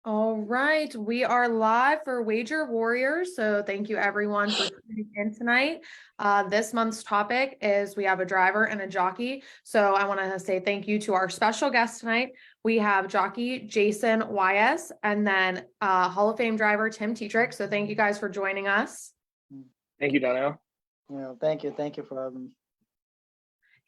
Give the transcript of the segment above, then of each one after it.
All right, we are live for Wager Warriors. So thank you everyone for tuning in tonight. This month's topic is we have a driver and a jockey. So I want to say thank you to our special guest tonight. We have jockey Jason Huayas and then Hall of Fame driver Tim Tetrick. So thank you guys for joining us. Thank you, Donnell. Thank you for having me.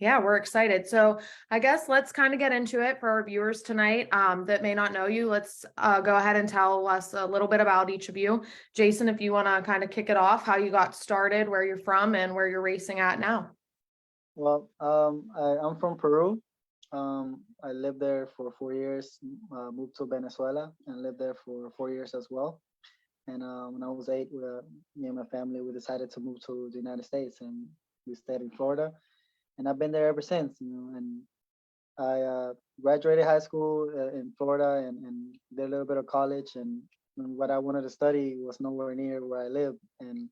Yeah, we're excited. So I guess let's kind of get into it for our viewers tonight that may not know you. Let's go ahead and tell us a little bit about each of you. Jason, if you want to kind of kick it off, how you got started, where you're from, and where you're racing at now. Well, I'm from Peru. I lived there for 4 years, moved to Venezuela and lived there for 4 years as well. And when I was 8, me and my family, we decided to move to the United States, and we stayed in Florida. And I've been there ever since, and I graduated high school in Florida and did a little bit of college. And what I wanted to study was nowhere near where I live. And,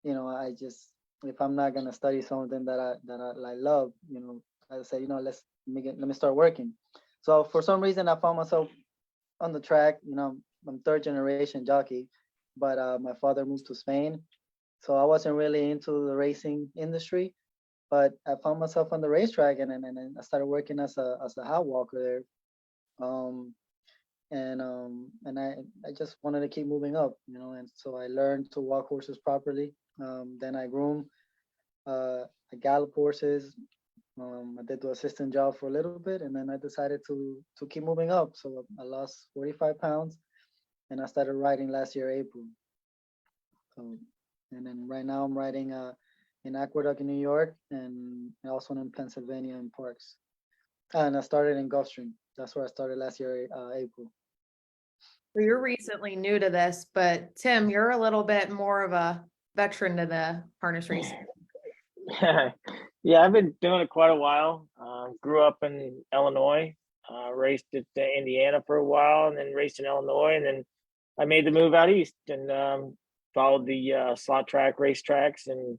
I just, if I'm not going to study something that I love, I say, let me start working. So for some reason, I found myself on the track. I'm third generation jockey, but my father moved to Spain. So I wasn't really into the racing industry. But I found myself on the racetrack, and I started working as a hot walker there. And I just wanted to keep moving up, and so I learned to walk horses properly. Then I groomed, I gallop horses. I did the assistant job for a little bit, and then I decided to keep moving up. So I lost 45 pounds, and I started riding last year April. So, and then right now I'm riding in Aqueduct in New York, and also in Pennsylvania in Parks. And I started in Gulfstream. That's where I started last year, April. So you're recently new to this, but Tim, you're a little bit more of a veteran to the harness racing. Yeah, I've been doing it quite a while. Grew up in Illinois, raced at Indiana for a while, and then raced in Illinois, and then I made the move out east and followed the slot track racetracks. And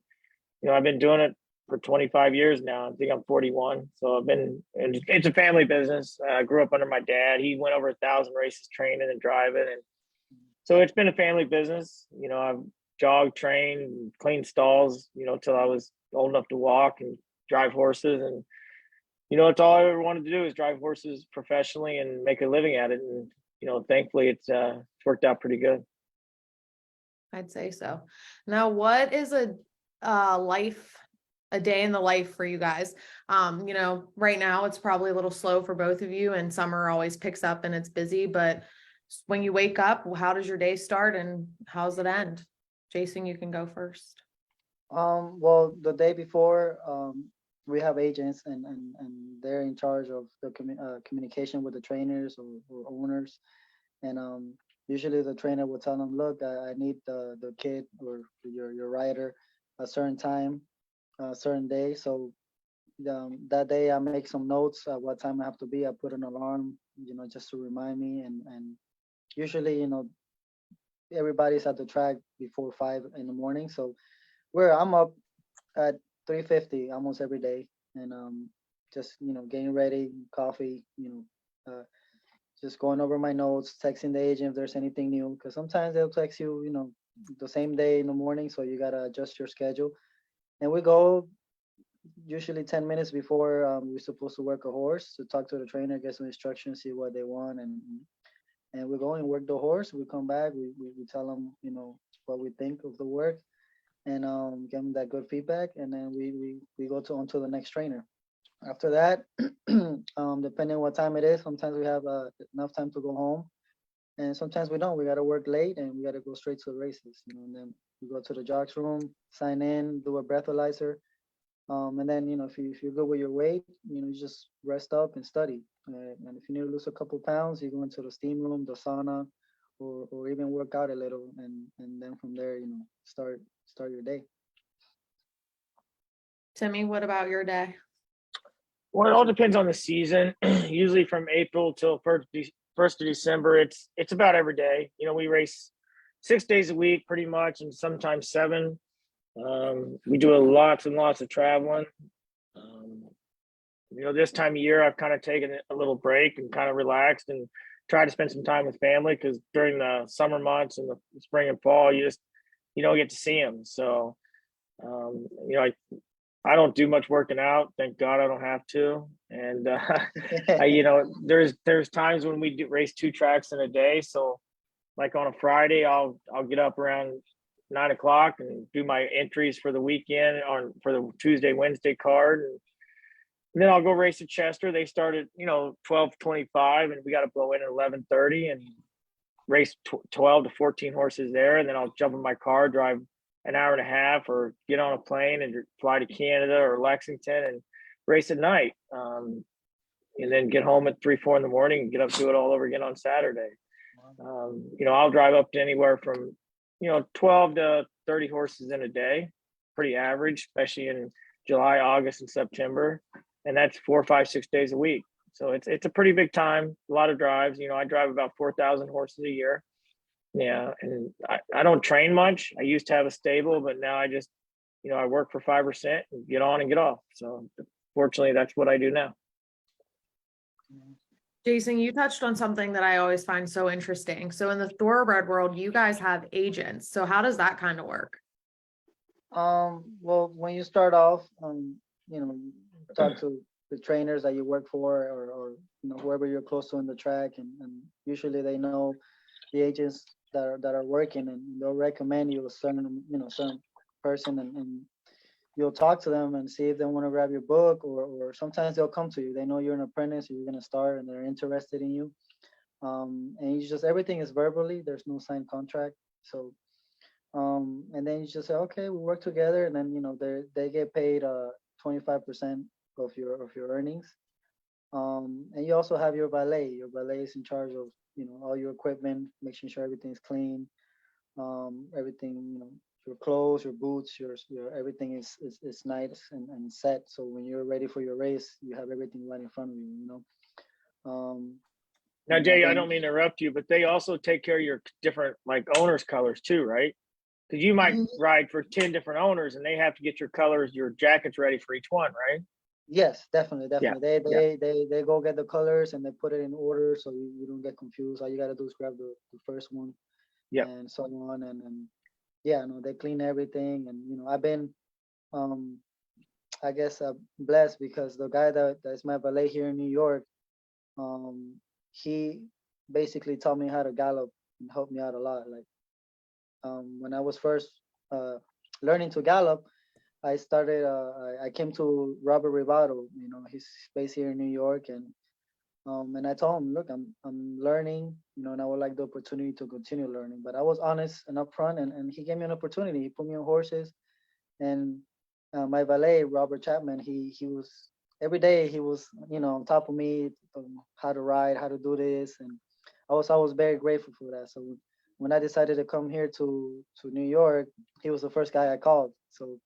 I've been doing it for 25 years now. I think I'm 41. So it's a family business. I grew up under my dad. He went over 1,000 races training and driving. And so it's been a family business. I've jogged, trained, cleaned stalls, till I was old enough to walk and drive horses. And, it's all I ever wanted to do is drive horses professionally and make a living at it. And, thankfully it's worked out pretty good. I'd say so. Now, what is a day in the life for you guys? Right now it's probably a little slow for both of you, and summer always picks up and it's busy, but when you wake up, how does your day start and how's it end? Jason, you can go first. Well, the day before, we have agents, and they're in charge of the communication with the trainers or owners. And usually the trainer will tell them, look, I need the kid or your rider a certain time, a certain day. So that day I make some notes what time I have to be. I put an alarm, just to remind me. And usually, everybody's at the track before 5 in the morning. So I'm up at 3:50 almost every day, and just getting ready, coffee, just going over my notes, texting the agent if there's anything new, because sometimes they'll text you, the same day in the morning, so you gotta adjust your schedule. And we go usually 10 minutes before we're supposed to work a horse to talk to the trainer, get some instructions, see what they want, and we go and work the horse. We come back, we tell them, what we think of the work, and give them that good feedback, and then we go onto the next trainer. After that, depending on what time it is, sometimes we have enough time to go home, and sometimes we don't. We got to work late, and we got to go straight to the races. And then we go to the jocks room, sign in, do a breathalyzer, and then if you're good with your weight, you just rest up and study. And if you need to lose a couple pounds, you go into the steam room, the sauna, or even work out a little, and then from there, start your day. Timmy, what about your day? Well, it all depends on the season. Usually from April till first of December, it's about every day. We race 6 days a week pretty much, and sometimes 7. We do lots and lots of traveling. This time of year I've kind of taken a little break and kind of relaxed and try to spend some time with family, because during the summer months and the spring and fall, you don't get to see them. So, I don't do much working out. Thank God I don't have to. And there's times when we do race 2 tracks in a day. So like on a Friday, I'll get up around 9 o'clock and do my entries for the weekend for the Tuesday, Wednesday card. And then I'll go race at Chester. They start at 12:25, and we got to blow in at 11:30 and race 12 to 14 horses there. And then I'll jump in my car, drive an hour and a half, or get on a plane and fly to Canada or Lexington and race at night. And then get home at 3, 4 in the morning and get up to it all over again on Saturday. I'll drive up to anywhere from 12 to 30 horses in a day, pretty average, especially in July, August, and September. And that's 4, 5, 6 days a week. So it's a pretty big time, a lot of drives. I drive about 4,000 horses a year. Yeah. And I don't train much. I used to have a stable, but now I just, I work for 5% and get on and get off. So fortunately, that's what I do now. Jason, you touched on something that I always find so interesting. So in the thoroughbred world, you guys have agents. So how does that kind of work? Well, when you start off, you talk to the trainers that you work for, or whoever you're close to in the track, and usually they know the agents that are working, and they'll recommend you a certain person, and you'll talk to them and see if they want to grab your book, or sometimes they'll come to you. They know you're an apprentice, you're going to start, and they're interested in you. And you just, everything is verbally, there's no signed contract. So and then you just say, okay, we work together, and then they get paid 25% of your earnings. And you also have your valet. Your valet is in charge of all your equipment, making sure everything's clean, everything, your clothes, your boots, your everything is nice and set. So when you're ready for your race, you have everything right in front of you. Now, Jay, I don't mean to interrupt you, but they also take care of your different owners' colors too, right? Because you might ride for 10 different owners, and they have to get your colors, your jackets ready for each one, right? Yes, definitely. Yeah. They go get the colors and they put it in order, so you don't get confused. All you gotta do is grab the first one, and so on, and yeah, no, they clean everything, and I've been, I guess, blessed, because the guy that's my valet here in New York, he basically taught me how to gallop and helped me out a lot. Like, when I was first learning to gallop, I came to Robert Rivato, he's based here in New York, and I told him, look, I'm learning, and I would like the opportunity to continue learning. But I was honest and upfront, and he gave me an opportunity. He put me on horses, and my valet, Robert Chapman, he was, every day he was, on top of me, how to ride, how to do this, and I was very grateful for that. So when I decided to come here to New York, he was the first guy I called. So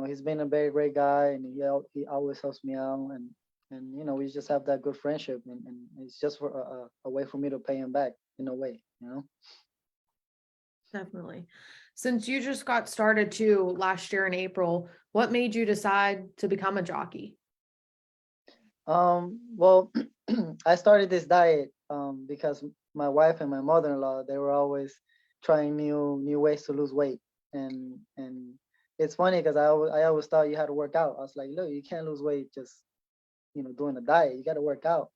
he's been a very great guy, and he always helps me out, and we just have that good friendship, and it's just for a way for me to pay him back in a way. Definitely. Since you just got started too last year in April, what made you decide to become a jockey? Well, I started this diet because my wife and my mother-in-law, they were always trying new ways to lose weight, and it's funny because I always thought you had to work out. I was like, look, you can't lose weight just doing a diet. You got to work out.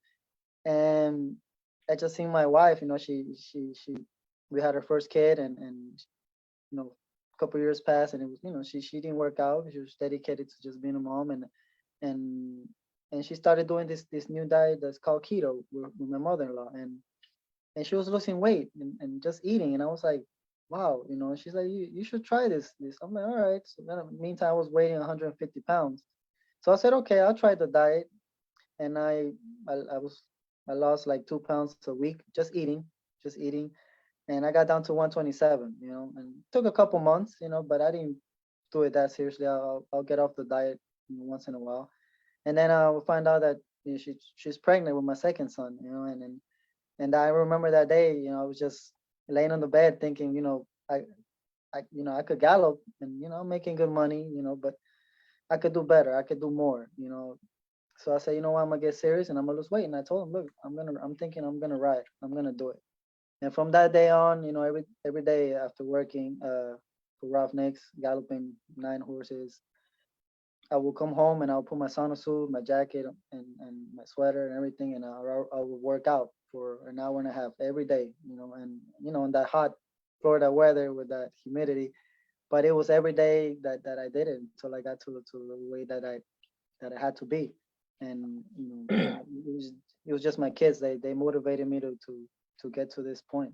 And I just seen my wife. She we had her first kid, and a couple years passed, and it was she didn't work out. She was dedicated to just being a mom, and she started doing this new diet that's called keto with my mother-in-law, and she was losing weight and just eating, and I was like, wow, she's like, you should try this. I'm like, all right. So then, meantime, I was weighing 150 pounds. So I said, okay, I'll try the diet. And I lost like 2 pounds a week, just eating. And I got down to 127, and it took a couple months, but I didn't do it that seriously. I'll get off the diet once in a while. And then I will find out that she's pregnant with my second son, and I remember that day, I was just laying on the bed thinking, I could gallop, and I'm making good money, but I could do better. I could do more, So I said, you know what, I'm gonna get serious and I'm gonna lose weight. And I told him, look, I'm thinking I'm gonna ride. I'm gonna do it. And from that day on, you know, every day after working for Roughnecks, galloping 9 horses, I will come home and I'll put my sauna suit, my jacket, and my sweater and everything, and I will work out for an hour and a half every day. You know, and you know, in that hot Florida weather with that humidity, but it was every day that I did it until I got to the way that I had to be. And you know, it was just my kids. They motivated me to get to this point.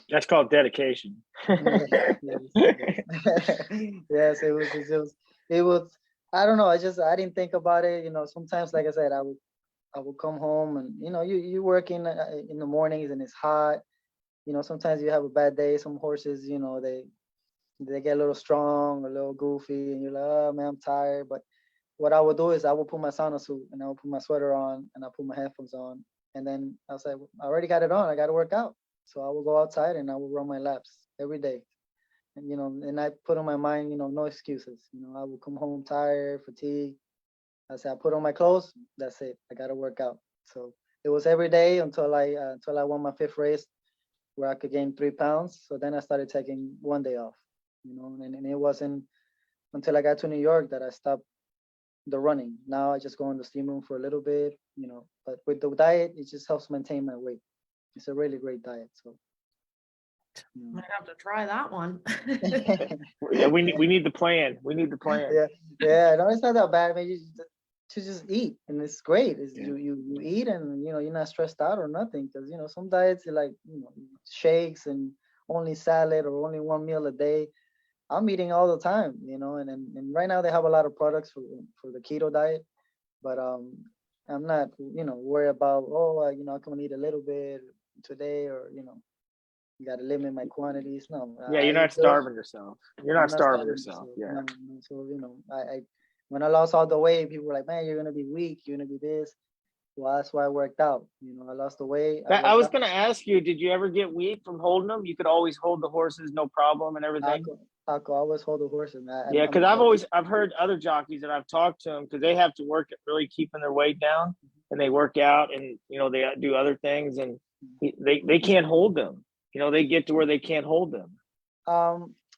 That's called dedication. Yeah, yes, yes. Yes, it was. I don't know. I didn't think about it. You know, sometimes, like I said, I would come home and you know, you work in the mornings and it's hot. You know, sometimes you have a bad day. Some horses, you know, they get a little strong, a little goofy, and you're like, oh man, I'm tired. But what I would do is I would put my sauna suit and I would put my sweater on and I put my headphones on, and then I was like, I already got it on. I got to work out. So I will go outside and I will run my laps every day. And you know, and I put on my mind, you know, no excuses. You know, I will come home tired, fatigued. I said, I put on my clothes. That's it. I got to work out. So it was every day until I won my fifth race, where I could gain 3 pounds. So then I started taking one day off. You know, and it wasn't until I got to New York that I stopped the running. Now I just go in the steam room for a little bit. You know, but with the diet, it just helps maintain my weight. It's a really great diet. So. Might have to try that one. Yeah, we need the plan. We need the plan. Yeah, yeah. No, it's not that bad. I mean, to just eat, and it's great. It's, Yeah. you eat, and you know, you're not stressed out or nothing. Because you know, some diets are like, you know, shakes and only salad or only one meal a day. I'm eating all the time, you know, and right now they have a lot of products for the keto diet, but I'm not, you know, worried about, oh, you know, I can eat a little bit today, or you know, you got to limit my quantities. No, Yeah, I you're eat not good. starving yourself. You're I'm not not starving starving yourself. myself. Yeah. No, no. So you know, I when I lost all the weight, people were like, "Man, you're gonna be weak. You're gonna be this." Well, that's why I worked out. You know, I lost the weight. I I worked was out. gonna ask you, did you ever get weak from holding them? You could always hold the horses, no problem, and everything. I could always hold the horse, and Yeah, because I've heard other jockeys that I've talked to them, because they have to work at really keeping their weight down, and they work out, and you know, they do other things, and they can't hold them. You know, they get to where they can't hold them.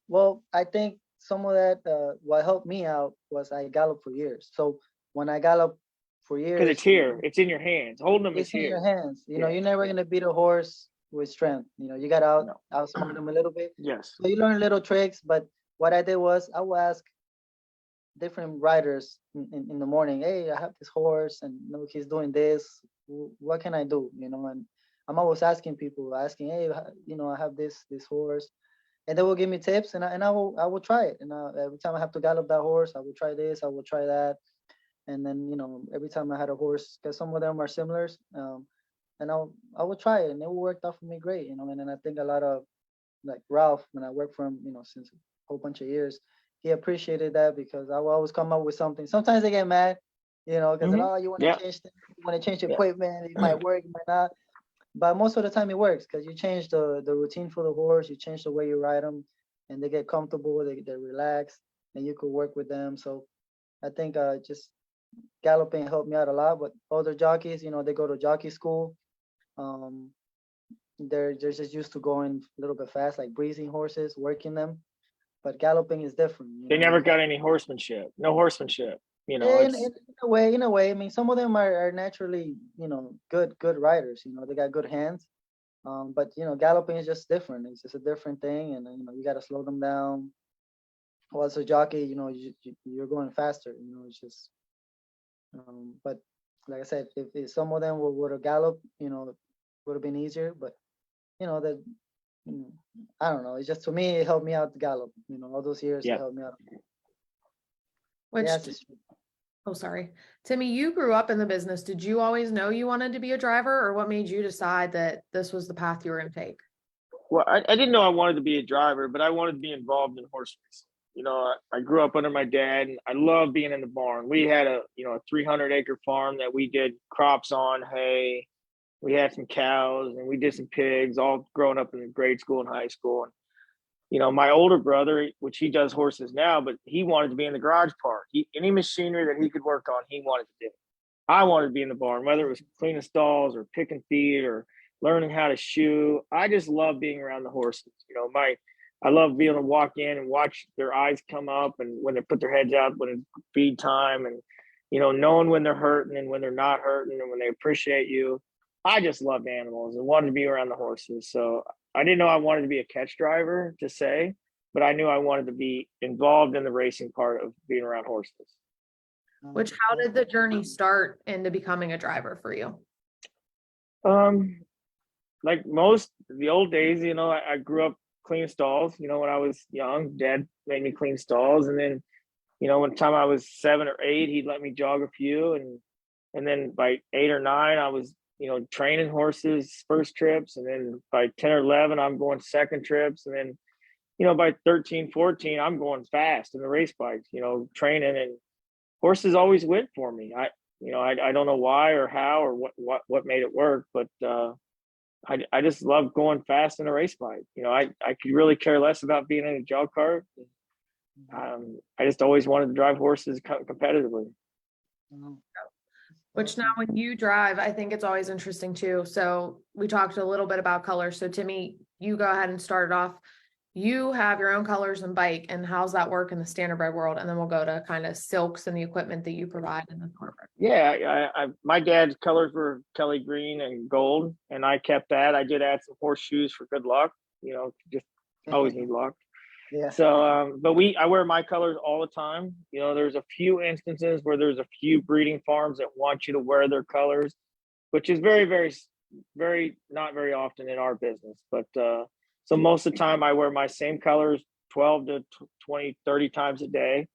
Well, I think some of that what helped me out was I galloped for years. So when I galloped for Because it's years, here, it's in your hands. Holding them is it's in your here. hands. You know, Yeah, you're never yeah. gonna beat a horse with strength. You know, you got to No. outsmart them a little bit. Yes. So you learn little tricks. But what I did was I would ask different riders in the morning, hey, I have this horse and you know, he's doing this. What can I do? You know, and I'm always asking people, asking, hey, you know, I have this horse, and they will give me tips, and I will try it. And every time I have to gallop that horse, I will try this, I will try that, and then you know, every time I had a horse, because some of them are similar, and I will try it, and it worked out for me great. You know, and then I think a lot of like Ralph, when I worked for him, you know, since a whole bunch of years, he appreciated that because I will always come up with something. Sometimes they get mad, you know, because Mm-hmm. oh, you want to Yeah. change things, you want to change Yeah. equipment, it might work, it might not. But most of the time it works because you change the routine for the horse, you change the way you ride them, and they get comfortable, they relax, and you could work with them. So I think just galloping helped me out a lot. But other jockeys, you know, they go to jockey school. Um, they're just used to going a little bit fast, like breezing horses, working them. But galloping is different. You They know, never you got got any horsemanship. No horsemanship. You know, yeah, it's in a way, in a way. I mean, some of them are naturally, you know, good riders. You know, they got good hands. But you know, galloping is just different. It's just a different thing, and you know, you got to slow them down. Well, as a jockey, you know, you're going faster. You know, it's just. But like I said, if some of them would have galloped, you know, would have been easier. But you know that, you know, I don't know. It's just to me, it helped me out to gallop. You know, all those years it yeah. helped me out. Which, Yes, it's true. oh, sorry. Timmy, you grew up in the business. Did you always know you wanted to be a driver, or what made you decide that this was the path you were going to take? Well, I didn't know I wanted to be a driver, but I wanted to be involved in horse racing. You know, I grew up under my dad, and I loved being in the barn. We had a 300-acre farm that we did crops on, hay. We had some cows, and we did some pigs, all growing up in grade school and high school. And you know, my older brother, which he does horses now, but he wanted to be in the garage part. Any machinery that he could work on, he wanted to do. I wanted to be in the barn, whether it was cleaning stalls or picking feed or learning how to shoe. I just love being around the horses. I love being able to walk in and watch their eyes come up and when they put their heads out when it's feed time and, knowing when they're hurting and when they're not hurting and when they appreciate you. I just loved animals and wanted to be around the horses. So I didn't know I wanted to be a catch driver to say, but I knew I wanted to be involved in the racing part of being around horses. Which, how did the journey start into becoming a driver for you? Like most the old days, I grew up cleaning stalls. When I was young, Dad made me clean stalls, and then, when time I was 7 or 8, he'd let me jog a few, and then by 8 or 9, I was training horses first trips, and then by 10 or 11, I'm going second trips, and then by 13, 14, I'm going fast in the race bikes, training, and horses always went for me. I don't know why or how or what made it work, but I just love going fast in a race bike. I could really care less about being in a jog cart. I just always wanted to drive horses competitively. Which now when you drive, I think it's always interesting too. So we talked a little bit about colors. So Timmy, you go ahead and start it off. You have your own colors and bike, and how's that work in the standardbred world? And then we'll go to kind of silks and the equipment that you provide in the thoroughbred. Yeah, my dad's colors were Kelly green and gold, and I kept that. I did add some horseshoes for good luck. Just always need luck. Yeah. So, but I wear my colors all the time. There's a few instances where there's a few breeding farms that want you to wear their colors, which is very, very, very not very often in our business. But so most of the time I wear my same colors 12 to 20, 30 times a day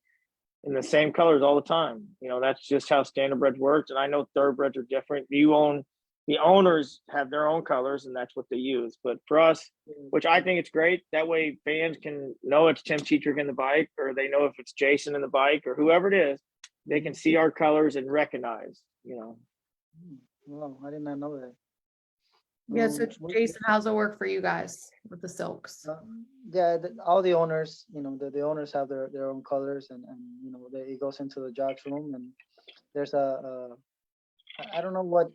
in the same colors all the time. That's just how standardbreds works. And I know thoroughbreds are different. The owners have their own colors and that's what they use. But for us, which I think it's great, that way fans can know it's Tim Tetrick in the bike, or they know if it's Jason in the bike or whoever it is, they can see our colors and recognize, Wow, I did not know that. Yeah, so Jason, how's it work for you guys with the silks? Yeah, all the owners, the owners have their own colors, and it goes into the jobs room, and there's I don't know what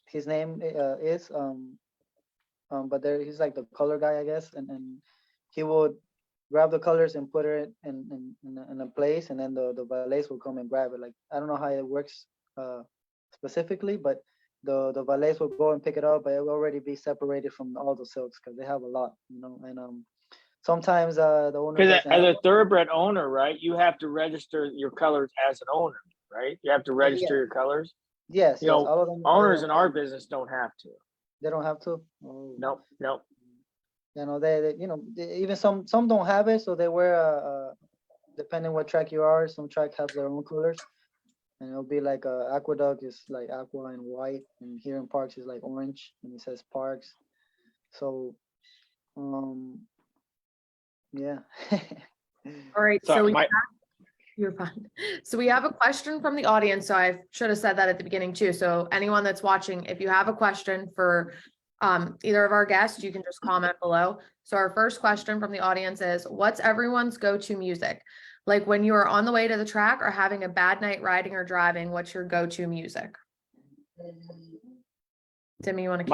his name is, but he's like the color guy, I guess, and he would grab the colors and put it in a place, and then the valets will come and grab it. Like, I don't know how it works specifically, but the valets will go and pick it up, but it will already be separated from all the silks because they have a lot, and sometimes the owner because doesn't as have a thoroughbred owner, right, you have to register your colors as an owner, right? You have to register your colors. Yes, all of them. Owners in our business don't have to. They don't have to. Oh. Nope. They even some don't have it, so they wear depending what track you are. Some track have their own colors, and it'll be like Aqueduct is like aqua and white, and here in Parks is like orange, and it says Parks. So, yeah. All right, so you're fine. So we have a question from the audience. So I should have said that at the beginning too. So anyone that's watching, if you have a question for either of our guests, you can just comment below. So our first question from the audience is, what's everyone's go-to music? Like when you are on the way to the track or having a bad night riding or driving, what's your go-to music? Timmy, you want to keep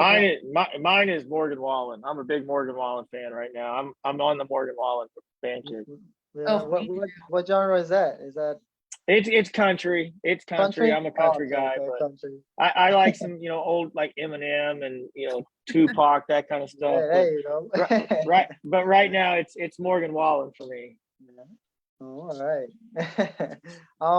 mine is Morgan Wallen. I'm a big Morgan Wallen fan right now. I'm on the Morgan Wallen bandwagon. Yeah, Oh, what genre is that? Is that it's country. It's country. I'm a country guy, okay, but country. I like some old like Eminem and Tupac, that kind of stuff. Yeah, there you go. But right now it's Morgan Wallen for me. Yeah. Oh, all right.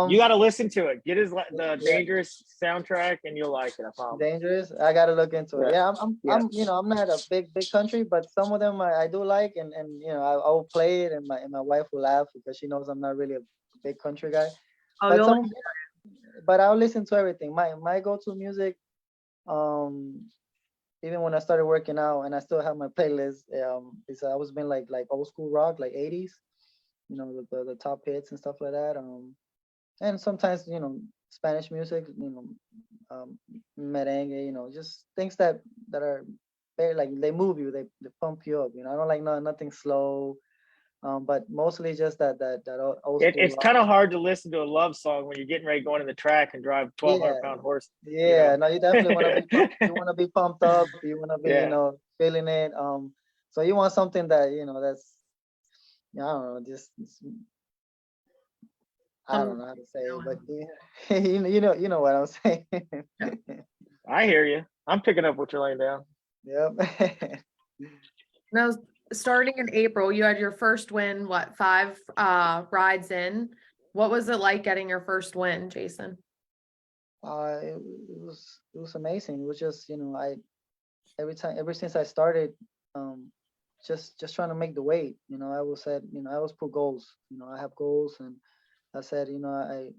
You got to listen to it. Get the Dangerous soundtrack, and you'll like it. I promise. Dangerous. I got to look into it. Yeah, I'm Yeah. I'm not a big country, but some of them I do like, and I will play it, and my wife will laugh because she knows I'm not really a big country guy. Oh, but I'll listen to everything. My go-to music, even when I started working out, and I still have my playlist. It's always been like old school rock, like 80s. The top hits and stuff like that. And sometimes Spanish music, merengue, just things that are very like they move you, they pump you up. I don't like nothing slow. But mostly just that old school It's rock. kind of hard to listen to a love song when you're getting ready going in the track and drive 1,200-pound horse. Yeah, no, you definitely want to be you want to be pumped up. You want to be, Yeah. feeling it. So you want something that, that's, I don't know, just I don't know how to say it, but yeah, you know what I'm saying. I hear you. I'm picking up what you're laying down. Yep. Now, starting in April, you had your first win, what, 5 rides in? What was it like getting your first win, Jason? It was amazing. It was just, ever since I started, just trying to make the weight. I always said, I always put goals. I have goals, and I said, I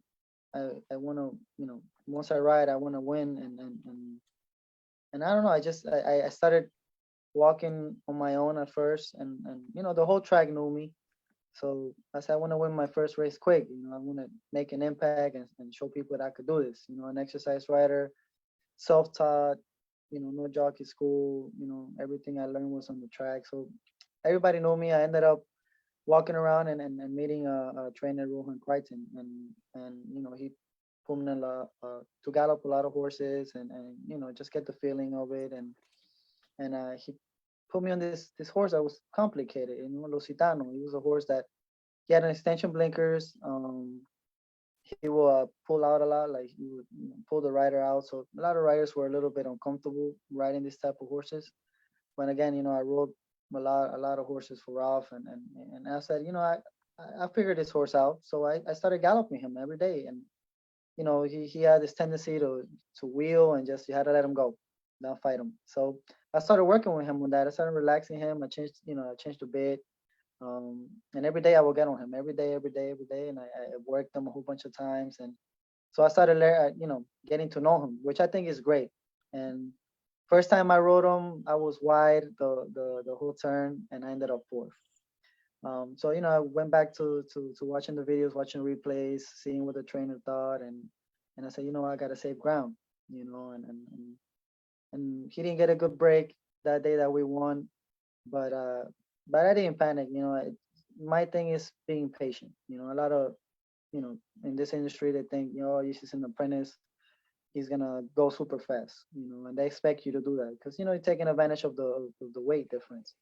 want to, once I ride, I want to win, and I don't know. I started walking on my own at first, and the whole track knew me. So I said, I want to win my first race quick. I want to make an impact and show people that I could do this. An exercise rider, self-taught, no jockey school, everything I learned was on the track. So everybody knew me. I ended up walking around and meeting a trainer, Rohan Crichton, and he put me to gallop a lot of horses and just get the feeling of it, and he put me on this horse that was complicated, Lusitano. He was a horse that he had an extension blinkers. He will pull out a lot, like he would pull the rider out. So a lot of riders were a little bit uncomfortable riding this type of horses. But again, I rode a lot of horses for Ralph, and I said, I figured this horse out. So I started galloping him every day, and he had this tendency to wheel, and just you had to let him go, don't fight him. So I started working with him on that. I started relaxing him. I changed a bit. And every day I would get on him every day, and I worked him a whole bunch of times, and so I started getting to know him, which I think is great. And first time I rode him, I was wide the whole turn, and I ended up fourth. So I went back to watching the videos, watching replays, seeing what the trainer thought, and I said, I gotta save ground, and he didn't get a good break that day that we won, but I didn't panic. My thing is being patient. A lot of in this industry they think he's just an apprentice, he's gonna go super fast, and they expect you to do that because you're taking advantage of the weight difference.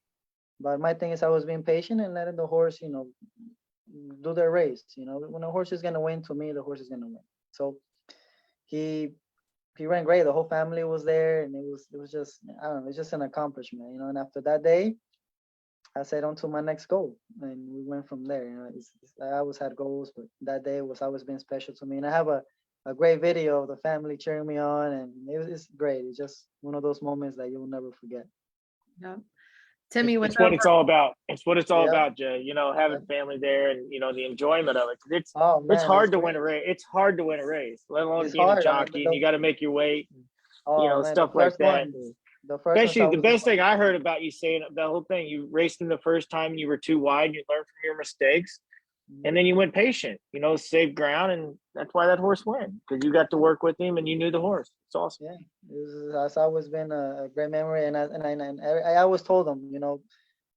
But my thing is I was being patient and letting the horse do their race. When a horse is gonna win, to me the horse is gonna win. So he ran great. The whole family was there, and it was just, I don't know, it's just an accomplishment. And after that day, I said on to my next goal, and we went from there. I always had goals, but that day was always been special to me. And I have a great video of the family cheering me on, and it's great. It's just one of those moments that you'll never forget. Yeah. Timmy, It's what it's all about. It's what it's all Yeah. about, Jay. Having family there and the enjoyment of it. It's Oh it's man, hard to great. win a race. It's hard to win a race, let alone It's being a hard. I mean, jockey, and you got to make your weight. oh man, Stuff like that. the first ones I Especially the was best thing I heard about you saying the whole thing, you raced him the first time and you were too wide, you learned from your mistakes, and then you went patient, saved ground, and that's why that horse won, because you got to work with him and you knew the horse. It's awesome. Yeah, it's always been a great memory, and I always told them,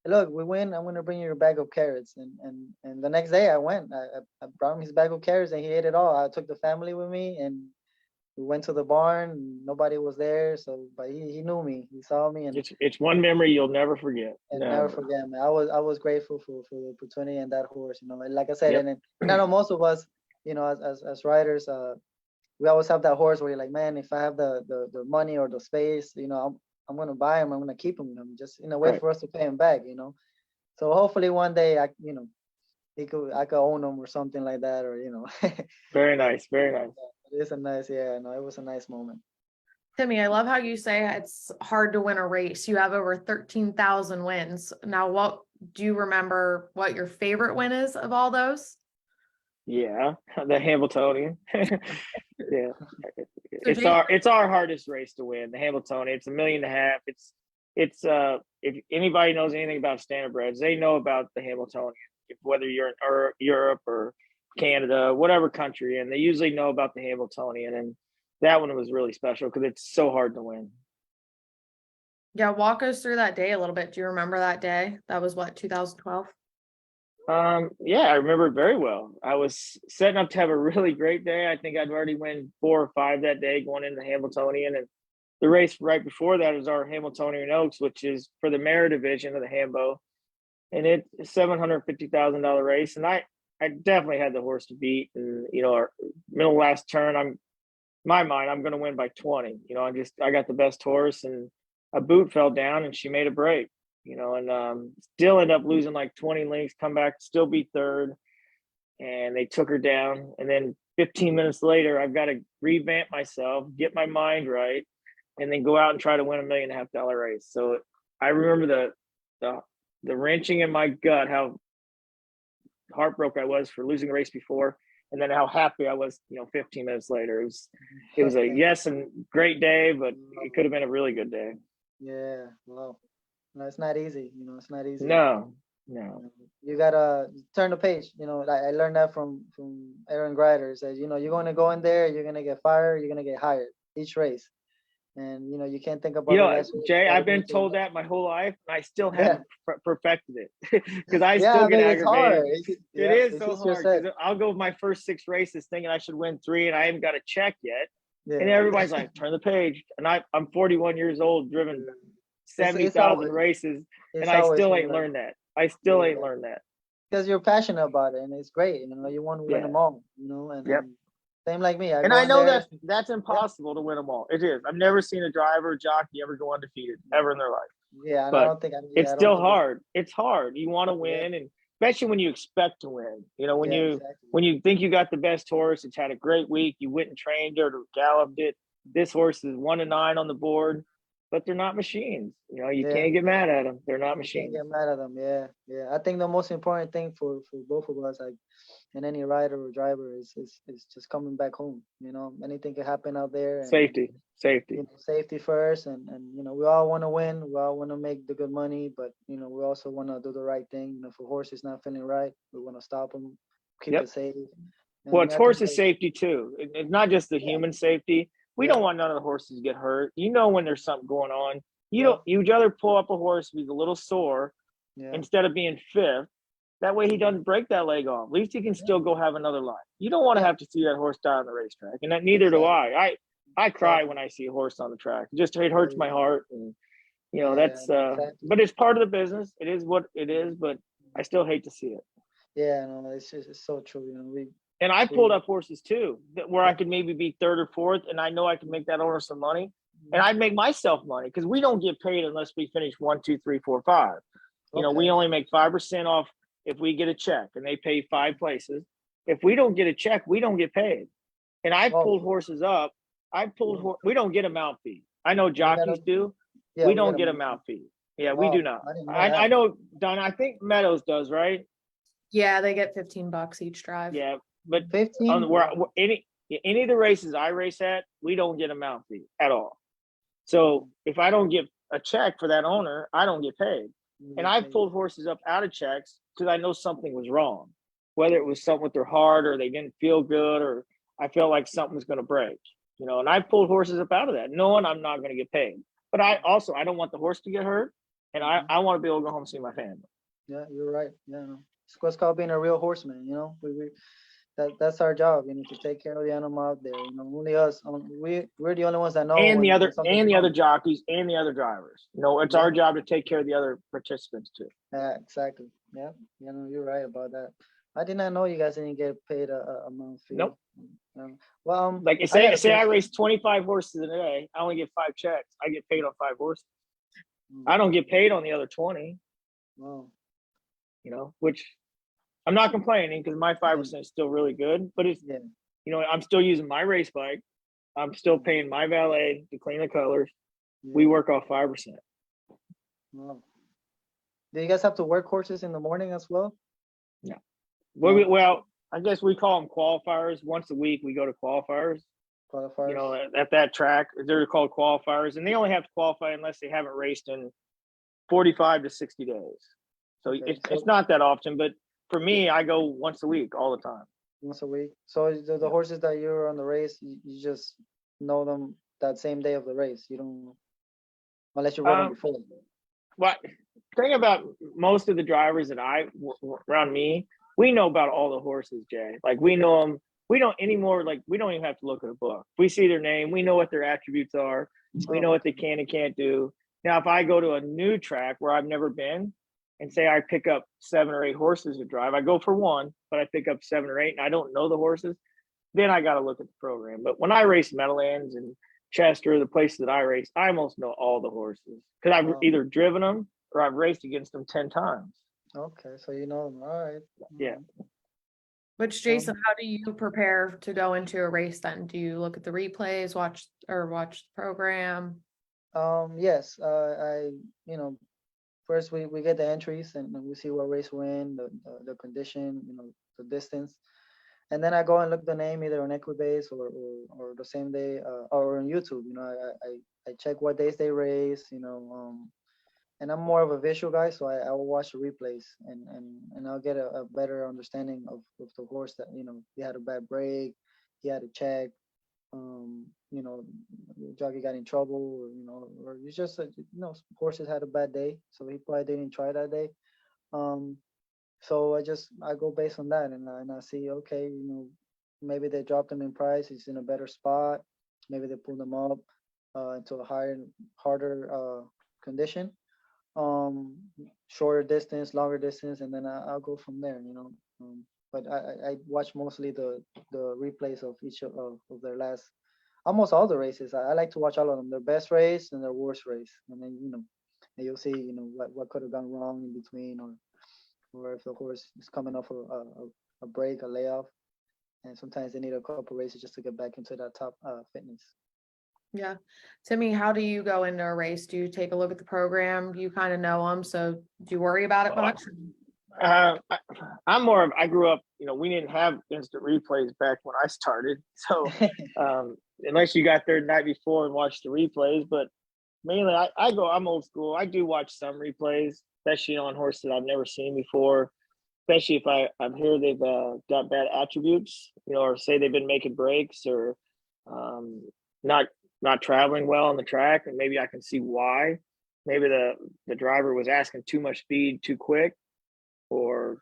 look, we win, I'm going to bring you a bag of carrots, and the next day I went, I brought him his bag of carrots, and he ate it all. I took the family with me, and we went to the barn. Nobody was there, but he knew me, he saw me, and It's one memory you'll never forget. never forget, man. I was grateful for the opportunity and that horse, like I said. Yep. And I know most of us, as riders, we always have that horse where you're like, man, if I have the money or the space, I'm gonna buy him. I'm gonna keep him. Just in a way Right. for us to pay him back. So hopefully one day I could own him or something like that, or Very nice. Very nice. It's a nice, yeah, no, it was a nice moment. Timmy, I love how you say it's hard to win a race. You have over 13,000 wins. Now, what do you remember what your favorite win is of all those? Yeah, the Hamiltonian. Yeah, So it's our hardest race to win. The Hamiltonian. It's $1.5 million. It's if anybody knows anything about standardbreds, they know about the Hamiltonian. Whether you're in Europe or Canada, whatever country, and they usually know about the Hamiltonian. And that one was really special because it's so hard to win. Yeah, walk us through that day a little bit. Do you remember that day? That was what, 2012? Yeah, I remember it very well. I was setting up to have a really great day. I think I'd already win 4 or 5 that day going into Hamiltonian, and the race right before that is our Hamiltonian Oaks, which is for the mare division of the Hambo, and it's a $750,000 race. And I definitely had the horse to beat. And our middle last turn, my mind, I'm going to win by 20. I got the best horse, and a boot fell down, and she made a break. And still end up losing like 20 lengths, come back, still beat third, and they took her down. And then 15 minutes later, I've got to revamp myself, get my mind right, and then go out and try to win $1.5 million race. So I remember the wrenching in my gut, how heartbroken I was for losing the race before, and then how happy I was, 15 minutes later. It was a yes and great day, but it could have been a really good day. Yeah, well, no, it's not easy. It's not easy. No. You gotta turn the page. I learned that from Aaron Grider. Says, you're gonna go in there, you're gonna get fired, you're gonna get hired each race, and you can't think about the last race. Jay, You gotta I've been go to told the- that my whole life, and I still Yeah. haven't perfected it because I Yeah, still I get mean, it's hard. aggravated. It is It's so easier hard said. because I'll go my first 6 races thinking I should win 3, and I haven't got a check yet. Yeah. And everybody's like, turn the page. And I'm 41 years old, driven It's 70,000 always- races, It's and I always still been ain't like- learned that. I still Yeah. ain't learned that. because you're passionate about it, and it's great. You want to win Yeah. them all. And, Yep. and same like me. And go I in know there, that's impossible to win them all. It is. I've never seen a driver or jockey ever go undefeated ever in their life. Yeah, and but I don't think It's I don't still think hard. It's hard. You want to win, and especially when you expect to win. When yeah, you exactly. when you think you got the best horse, it's had a great week. You went and trained it or galloped it. This horse is 1-9 on the board, but they're not machines. You Yeah. can't get mad at them. They're not You machines. can't get mad at them. Yeah. I think the most important thing for both of us, like, and any rider or driver, is just coming back home. Anything can happen out there. And, Safety. Safety first, and we all want to win. We all want to make the good money, but we also want to do the right thing. If a horse is not feeling right, we want to stop him, keep it safe. Well, it's I think horses' safety too. It's not just the human safety. We don't want none of the horses to get hurt. When there's something going on. You'd rather pull up a horse who's a little sore instead of being fifth. That way he doesn't break that leg off. At least he can still go have another life. You don't want to have to see that horse die on the racetrack, and neither do I. I cry when I see a horse on the track. It hurts my heart, and that's. But it's part of the business. It is what it is. But I still hate to see it. Yeah, no, it's so true. And I pulled up horses too, where I could maybe be third or fourth, and I know I can make that owner some money, and I'd make myself money because we don't get paid unless we finish 1, 2, 3, 4, 5. We only make 5% off if we get a check, and they pay 5 places. If we don't get a check, we don't get paid. And I pulled horses up. We don't get a mount fee. I know jockeys do. Yeah, we don't get a mount fee. Yeah, we do not. I know, Don. I think Meadows does, right? Yeah, they get $15 each drive. Yeah, but 15. Any of the races I race at, we don't get a mount fee at all. So if I don't get a check for that owner, I don't get paid. And I've pulled horses up out of checks because I know something was wrong, whether it was something with their heart or they didn't feel good or I felt like something was going to break. And I pulled horses up out of that, knowing I'm not going to get paid. But I don't want the horse to get hurt, and I want to be able to go home and see my family. Yeah, you're right. Yeah, no. It's what's called being a real horseman. That's our job. To take care of the animal out there. Only us. We're the only ones that know. And the other wrong. jockeys and the other drivers. It's our job to take care of the other participants too. Yeah, exactly. Yeah, you're right about that. I did not know you guys didn't get paid a month fee. Nope. Well, like say I race 25 horses in a day, I only get 5 checks. I get paid on 5 horses. I don't get paid on the other 20. Wow. Which I'm not complaining because my 5% is still really good, but it's I'm still using my race bike. I'm still paying my valet to clean the colors. Yeah. We work off 5%. Wow. Do you guys have to work horses in the morning as well? No. Well, I guess we call them qualifiers. Once a week, we go to qualifiers. At that track, they're called qualifiers, and they only have to qualify unless they haven't raced in 45 to 60 days. So it's not that often, but for me, I go once a week all the time. Once a week. So the horses that you're on the race, you just know them that same day of the race. You don't, unless you rode them before. What? thing about most of the drivers that around me, we know about all the horses, Jay. Like we know them. We don't anymore. Like we don't even have to look at a book. We see their name. We know what their attributes are. We know Oh, what they can and can't do. Now, if I go to a new track where I've never been, and say I pick up 7 or 8 horses to drive, I go for one, but I pick up 7 or 8, and I don't know the horses, then I got to look at the program. But when I race Meadowlands and Chester, the places that I race, I almost know all the horses because I've either driven them or I've raced against them 10 times. okay. So you know them. All right. Yeah. Which Jason, how do you prepare to go into a race then? Do you look at the replays, watch the program? Yes. First we get the entries and we see what race win, the condition, the distance. And then I go and look the name either on Equibase or the same day or on YouTube. I check what days they race, and I'm more of a visual guy, so I will watch the replays and I'll get a better understanding of the horse that, he had a bad break, he had a check, the jockey got in trouble, or it's just, horses had a bad day, so he probably didn't try that day. So I go based on that and I see, okay, maybe they dropped him in price, he's in a better spot, maybe they pulled him up into a harder condition, shorter distance, longer distance, and then I'll go from there, but I watch mostly the replays of each of their last, almost all the races. I like to watch all of them, their best race and their worst race, and then and you'll see what could have gone wrong in between, or if the horse is coming off a break, a layoff, and sometimes they need a couple races just to get back into that top fitness. Yeah. Timmy, how do you go into a race? Do you take a look at the program? You kind of know them, so do you worry about it much? I'm more of, I grew up, we didn't have instant replays back when I started. So unless you got there the night before and watched the replays, but mainly I'm old school. I do watch some replays, especially on horses that I've never seen before, especially if I'm here they've got bad attributes, or say they've been making breaks or not traveling well on the track, and maybe I can see why. Maybe the driver was asking too much speed too quick, or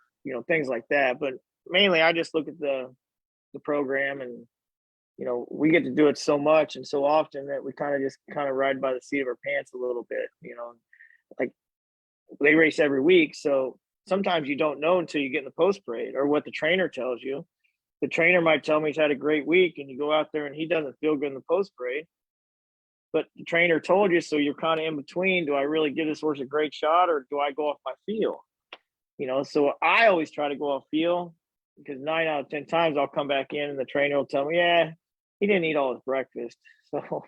things like that. But mainly I just look at the program, and we get to do it so much and so often that we kind of ride by the seat of our pants a little bit. Like they race every week, so sometimes you don't know until you get in the post parade or what the trainer tells you. The trainer might tell me he's had a great week, and you go out there and he doesn't feel good in the post parade, but the trainer told you, so you're kind of in between. Do I really give this horse a great shot, or do I go off my feel? So I always try to go off feel, because 9 out of 10 times I'll come back in and the trainer will tell me, yeah, he didn't eat all his breakfast. So,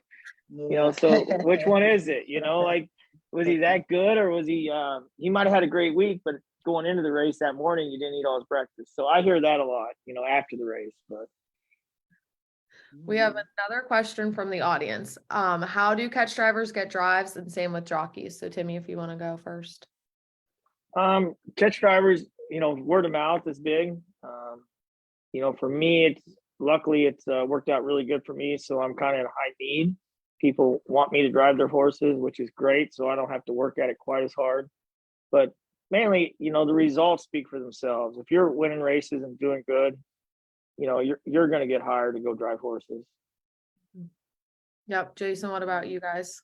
so which one is it? Like, was he that good, or was he might have had a great week, but going into the race that morning, you didn't eat all his breakfast. So I hear that a lot, after the race. But we have another question from the audience. How do catch drivers get drives, and same with jockeys? So Timmy, if you want to go first. Catch drivers, word of mouth is big. For me, luckily it's worked out really good for me. So I'm kind of in high need. People want me to drive their horses, which is great. So I don't have to work at it quite as hard. But mainly, the results speak for themselves. If you're winning races and doing good, you're going to get hired to go drive horses. Yep. Jason, what about you guys?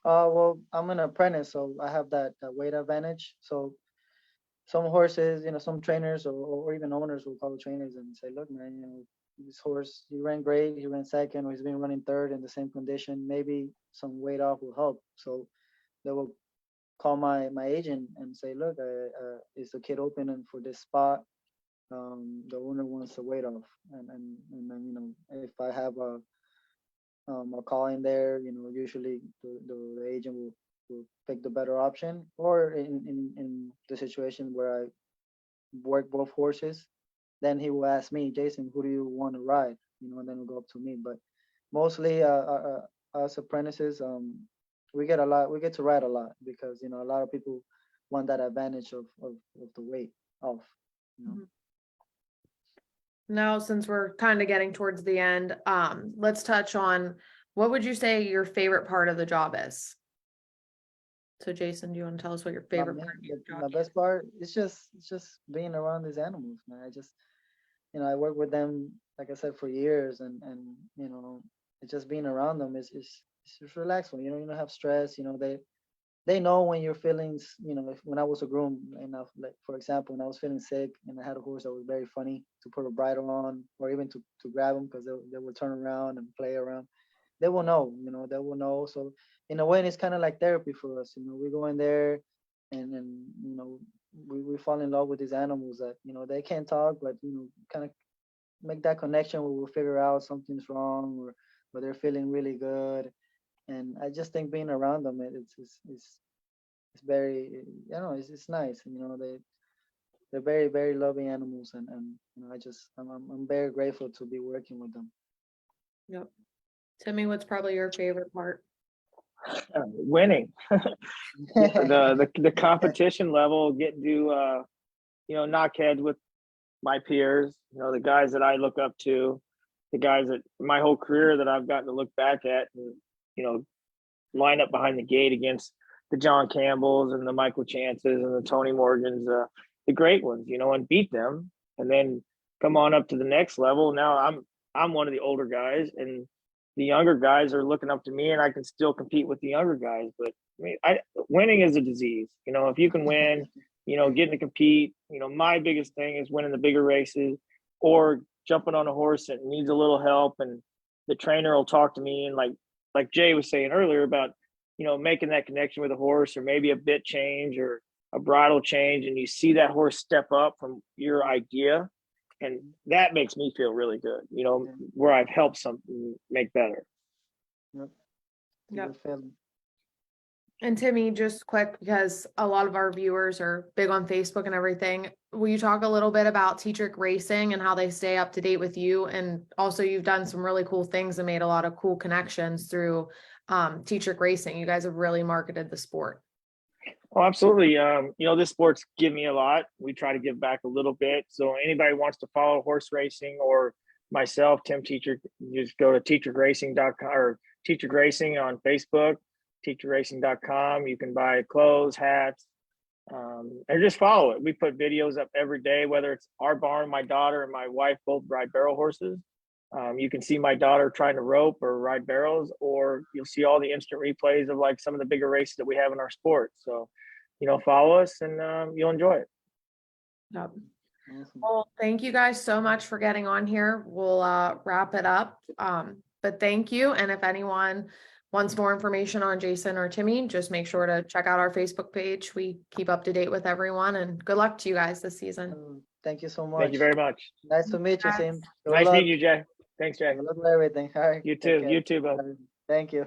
Well, I'm an apprentice, so I have that weight advantage. So some horses, some trainers or even owners will call the trainers and say, look, man, this horse, he ran great, he ran second, or he's been running third in the same condition. Maybe some weight off will help. So they will call my agent and say, look, is the kid open for this spot? The owner wants to weight off. And then, if I have a call in there, usually the agent will pick the better option, or in the situation where I work both horses, then he will ask me, Jason, who do you want to ride? And then it'll go up to me. But mostly us apprentices, we get to ride a lot, because a lot of people want that advantage of the weight off. Now, since we're kind of getting towards the end, let's touch on, what would you say your favorite part of the job is? So Jason, do you want to tell us what your My, favorite ma- part of being a my jockey best part is just being around these animals, man. I just, I work with them, like I said, for years, and it's just being around them is just relaxing. You don't have stress. They know when your feelings. If, when I was a groom, like for example, when I was feeling sick and I had a horse that was very funny to put a bridle on, or even to grab them because they will turn around and play around. They will know. They will know. So in a way, it's kind of like therapy for us. We go in there, and we fall in love with these animals that they can't talk, but kind of make that connection where we'll figure out something's wrong, or they're feeling really good. And I just think being around them, it's very, it's nice. They're very, very loving animals, and I'm very grateful to be working with them. Yep. Timmy, what's probably your favorite part? Winning. The competition level, getting to knock heads with my peers, the guys that I look up to, the guys that my whole career that I've gotten to look back at, and line up behind the gate against the John Campbells and the Michael Chances and the Tony Morgans, the great ones, and beat them, and then come on up to the next level. Now I'm one of the older guys, and the younger guys are looking up to me, and I can still compete with the younger guys. But I mean, winning is a disease. If you can win, getting to compete. My biggest thing is winning the bigger races, or jumping on a horse that needs a little help, and the trainer will talk to me, and like Jay was saying earlier about making that connection with a horse, or maybe a bit change or a bridle change, and you see that horse step up from your idea, and that makes me feel really good. Where I've helped something make better. Yep. Yep. Good feeling. And Timmy, just quick, because a lot of our viewers are big on Facebook and everything, will you talk a little bit about Tetrick Racing and how they stay up to date with you? And also, you've done some really cool things and made a lot of cool connections through Tetrick Racing. You guys have really marketed the sport. Oh, absolutely. This sport's given me a lot. We try to give back a little bit. So anybody wants to follow horse racing, or myself, Tim Tetrick, just go to tetrickracing.com or Tetrick Racing on Facebook, tetrickracing.com. You can buy clothes, hats, and just follow it. We put videos up every day, whether it's our barn, my daughter and my wife both ride barrel horses. You can see my daughter trying to rope or ride barrels, or you'll see all the instant replays of like some of the bigger races that we have in our sport. So, follow us, and you'll enjoy it. Yep. Awesome. Well, thank you guys so much for getting on here. We'll wrap it up. But thank you. And if anyone wants more information on Jason or Timmy, just make sure to check out our Facebook page. We keep up to date with everyone, and good luck to you guys this season. Thank you so much. Thank you very much. Nice to meet you, Sim. Good Nice luck. meeting you, Jay. Thanks, Jay. Good luck with everything. All right. You Take too. care. You too, bud. Thank you.